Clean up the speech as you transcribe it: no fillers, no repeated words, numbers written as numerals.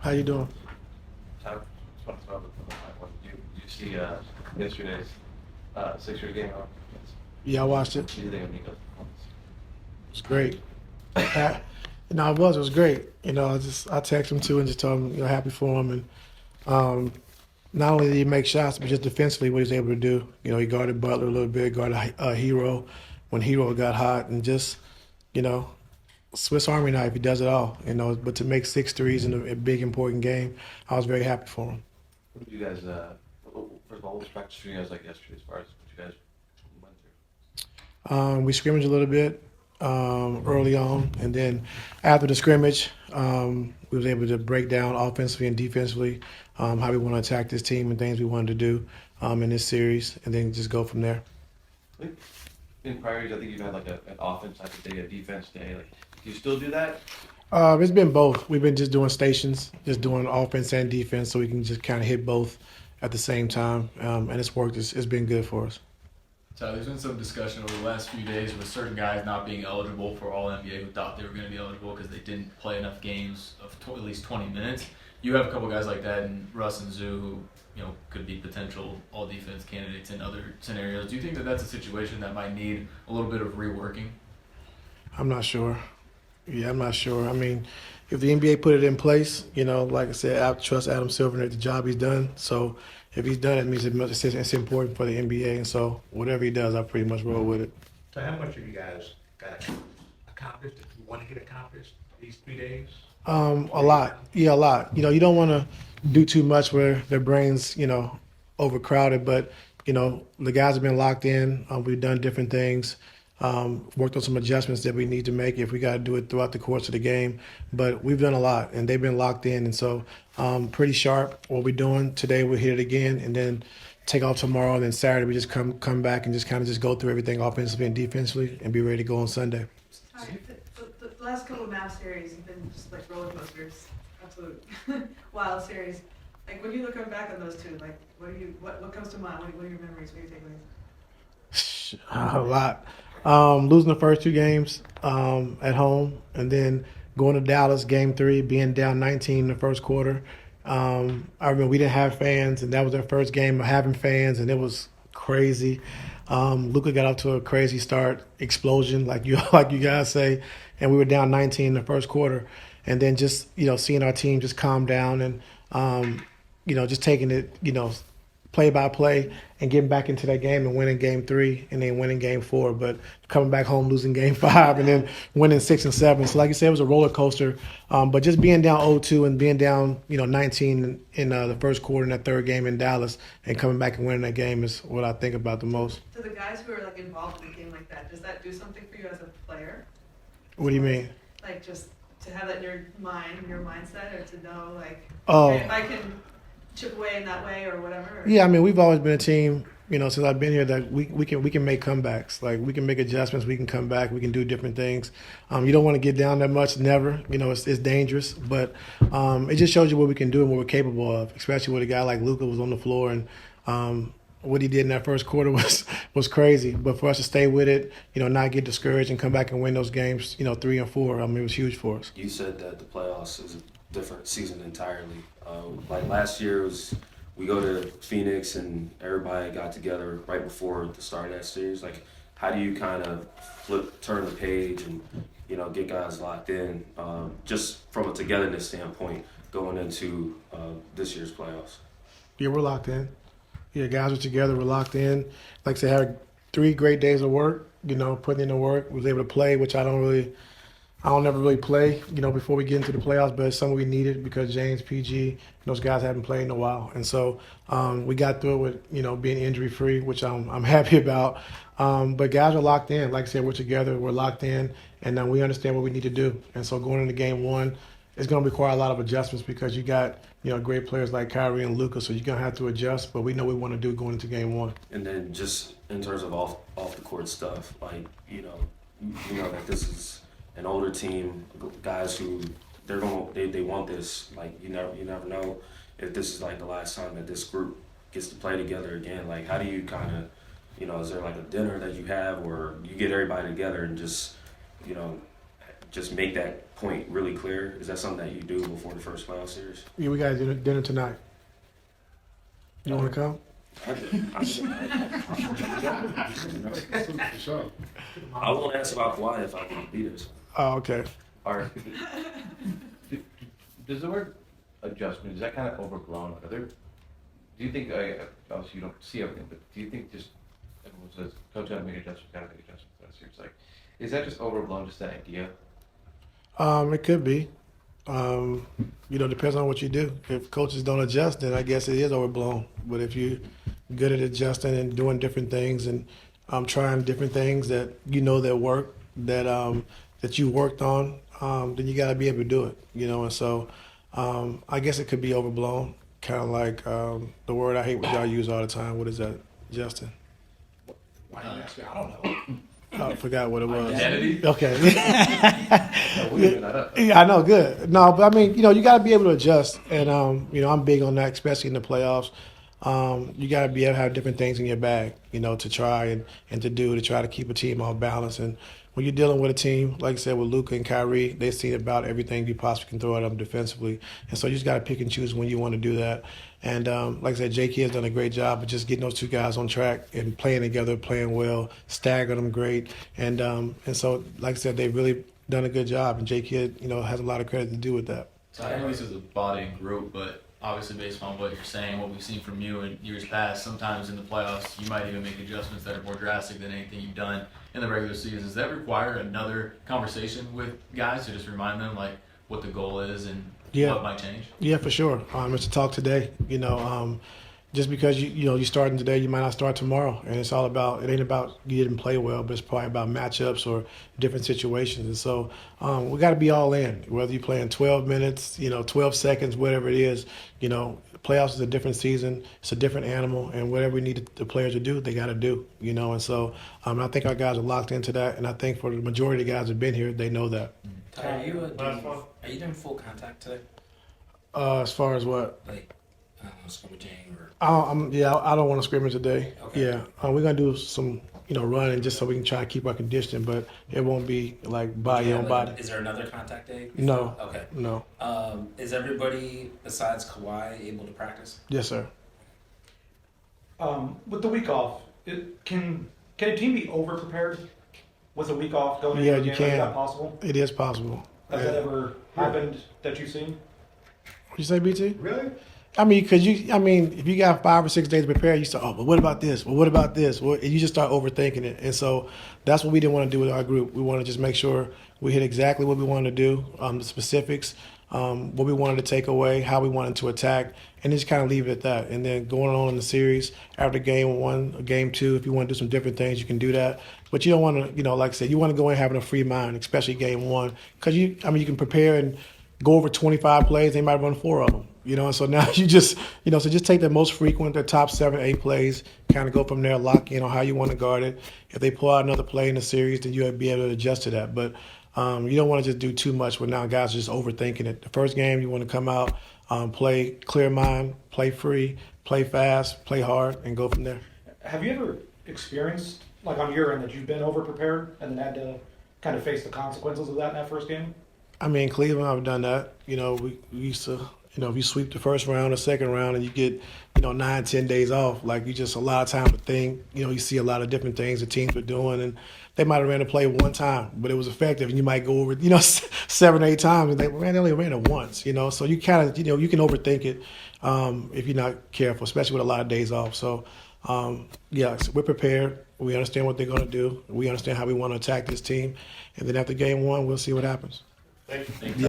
How you doing? I just want to start with the high one. Did you see yesterday's Sixers game on? Yeah, I watched it. What do you think of Nico's performance? It was great. Ha- it was great. I texted him too and just told him, happy for him. And um, not only did he make shots, but just defensively, what he was able to do. He guarded Butler a little bit, guarded Hero when Hero got hot, and just, you know, Swiss Army knife. He does it all. But to make six threes in a big important game, I was very happy for him. What did you guys, first of all, what was practice for you guys like yesterday as far as what you guys went We scrimmaged a little bit early on, and then after the scrimmage, we was able to break down offensively and defensively how we want to attack this team and things we wanted to do in this series, and then just go from there. through? In prior years, I think you've had like an offense type of day, a defense day. Like, do you still do that? It's been both. We've been just doing stations, just doing offense and defense, so we can just kind of hit both at the same time, and it's worked. It's been good for us. So there's been some discussion over the last few days with certain guys not being eligible for All NBA who thought they were going to be eligible because they didn't play enough games of at least 20 minutes. You have a couple guys like that, and Russ and Zoo, who could be potential All Defense candidates in other scenarios. Do you think that that's a situation that might need a little bit of reworking? I'm not sure. Yeah, I'm not sure. I mean, if the NBA put it in place, like I said, I trust Adam Silver and the job he's done. So if he's done it, it means it's important for the NBA. And so whatever he does, I pretty much roll with it. So how much have you guys got accomplished that you want to get accomplished these 3 days? A lot. Yeah, a lot. You don't want to do too much where their brains, overcrowded. But the guys have been locked in. We've done different things. Worked on some adjustments that we need to make if we got to do it throughout the course of the game. But we've done a lot, and they've been locked in. And so pretty sharp what we're doing. Today we'll hit it again, and then take off tomorrow. And then Saturday we just come back and just kind of just go through everything offensively and defensively and be ready to go on Sunday. All right, the last couple of Mavs series have been just like roller coasters, absolute wild series. Like when you look back on those two, like what comes to mind? What are your memories? What are your takeaways? A lot. Losing the first two games at home, and then going to Dallas, game three, being down 19 in the first quarter. I remember we didn't have fans, and that was our first game of having fans, and it was crazy. Luka got off to a crazy start, explosion, like you like you guys say, and we were down 19 in the first quarter, and then just seeing our team just calm down and just taking it play by play and getting back into that game and winning game three and then winning game four, but coming back home losing game five and then winning 6 and 7. So like you said, it was a roller coaster. But just being down 0-2 and being down 19 in the first quarter in that third game in Dallas and coming back and winning that game is what I think about the most. To the guys who are like involved in a game like that, does that do something for you as a player? What do you mean? Like just to have that in your mind, your mindset, or to know like, Oh. okay, if I can chip away in that way or whatever? Or? Yeah, I mean, we've always been a team, since I've been here, that we can make comebacks. Like, we can make adjustments. We can come back. We can do different things. You don't want to get down that much, never. It's dangerous. But it just shows you what we can do and what we're capable of, especially with a guy like Luka was on the floor. And what he did in that first quarter was crazy. But for us to stay with it, not get discouraged and come back and win those games, 3 and 4, it was huge for us. You said that the playoffs is a different season entirely. Like last year we go to Phoenix and everybody got together right before the start of that series. Like, how do you kind of turn the page and get guys locked in, just from a togetherness standpoint going into this year's playoffs? Yeah, we're locked in. Yeah, guys are together. We're locked in. Like I said, had 3 great days of work. Putting in the work. Was able to play, which I don't never really play, before we get into the playoffs, but it's something we needed because James, PG, those guys haven't played in a while. And so we got through it with, being injury-free, which I'm happy about. But guys are locked in. Like I said, we're together. We're locked in, and we understand what we need to do. And so going into game one, it's going to require a lot of adjustments because you got, great players like Kyrie and Luka, so you're going to have to adjust. But we know what we want to do going into game one. And then just in terms of off the court stuff, like, that this is an older team, guys who they want this. Like, you never know if this is like the last time that this group gets to play together again. Like, how do you kind of, is there like a dinner that you have where you get everybody together and just, just make that point really clear? Is that something that you do before the first playoff series? Yeah, we got dinner tonight. You want to come? I won't ask about Kawhi if I can be there. Oh, okay. Are, does the word adjustment, is that kind of overblown? Are there, do you think, obviously you don't see everything, but do you think just, everyone says, coach got to make adjustments, got to make adjustments, it's like, is that just overblown, just that idea? It could be. Depends on what you do. If coaches don't adjust, then I guess it is overblown. But if you're good at adjusting and doing different things and trying different things that you know that work, that you worked on, then you got to be able to do it. And so I guess it could be overblown. Kind of like the word I hate what y'all use all the time. What is that, Justin? Why do you ask me? I don't know. I forgot what it was. Identity? Okay. No, we're giving that up. Yeah, I know, good. No, but I mean, you got to be able to adjust, and I'm big on that, especially in the playoffs. You got to be able to have different things in your bag, to try and to try to keep a team on balance. And when you're dealing with a team, like I said, with Luka and Kyrie, they've seen about everything you possibly can throw at them defensively, and so you just got to pick and choose when you want to do that. And like I said, J.K. has done a great job of just getting those two guys on track and playing together, playing well, staggering them great, and so like I said, they've really done a good job, and J.K. has a lot of credit to do with that. So I know this is a body and group, but obviously based on what you're saying, what we've seen from you in years past, sometimes in the playoffs you might even make adjustments that are more drastic than anything you've done in the regular season. Does that require another conversation with guys to just remind them like what the goal is and what might change? Yeah, for sure. It's a talk today. Just because you're starting today, you might not start tomorrow, and it's all about. It ain't about you didn't play well, but it's probably about matchups or different situations. And so we got to be all in. Whether you're playing 12 minutes, 12 seconds, whatever it is. Playoffs is a different season. It's a different animal, and whatever we need the players to do, they got to do. And so I think our guys are locked into that, and I think for the majority of the guys who've been here, they know that. Ty, are you doing full contact today? As far as what? Like, I don't know, scrimmaging or? I don't want to scrimmage today. Okay. Yeah, we're gonna do some, running just so we can try to keep our condition, but it won't be like body on body. Is there another contact day? No. Okay. No. Is everybody besides Kawhi able to practice? Yes, sir. With the week off, can a team be over prepared with a week off going into Yeah, a you game? can. Is that possible? It is possible. Has that ever happened that you've seen? What you say, BT? Really? If you got 5 or 6 days to prepare, you start, but what about this? Well, what about this? Well, and you just start overthinking it. And so that's what we didn't want to do with our group. We want to just make sure we hit exactly what we wanted to do, the specifics, what we wanted to take away, how we wanted to attack, and just kind of leave it at that. And then going on in the series, after game 1 or game 2, if you want to do some different things, you can do that. But you don't want to, like I said, you want to go in having a free mind, especially game 1, because you can prepare and go over 25 plays. They might run 4 of them. And so now you just, so just take the most frequent, the top 7, 8 plays, kind of go from there, lock in on how you want to guard it. If they pull out another play in the series, then you'll be able to adjust to that. But you don't want to just do too much when now guys are just overthinking it. The first game, you want to come out, play clear mind, play free, play fast, play hard, and go from there. Have you ever experienced, like on your end, that you've been over prepared and then had to kind of face the consequences of that in that first game? In Cleveland, I've done that. We used to, if you sweep the first round or second round and you get, 9, 10 days off, like you just a lot of time to think. You see a lot of different things the teams were doing, and they might have ran a play one time, but it was effective, and you might go over, 7 or 8 times, and they only ran it once, So you kind of, you can overthink it if you're not careful, especially with a lot of days off. So, so we're prepared. We understand what they're going to do. We understand how we want to attack this team, and then after game 1, we'll see what happens. Thank you. Thank you.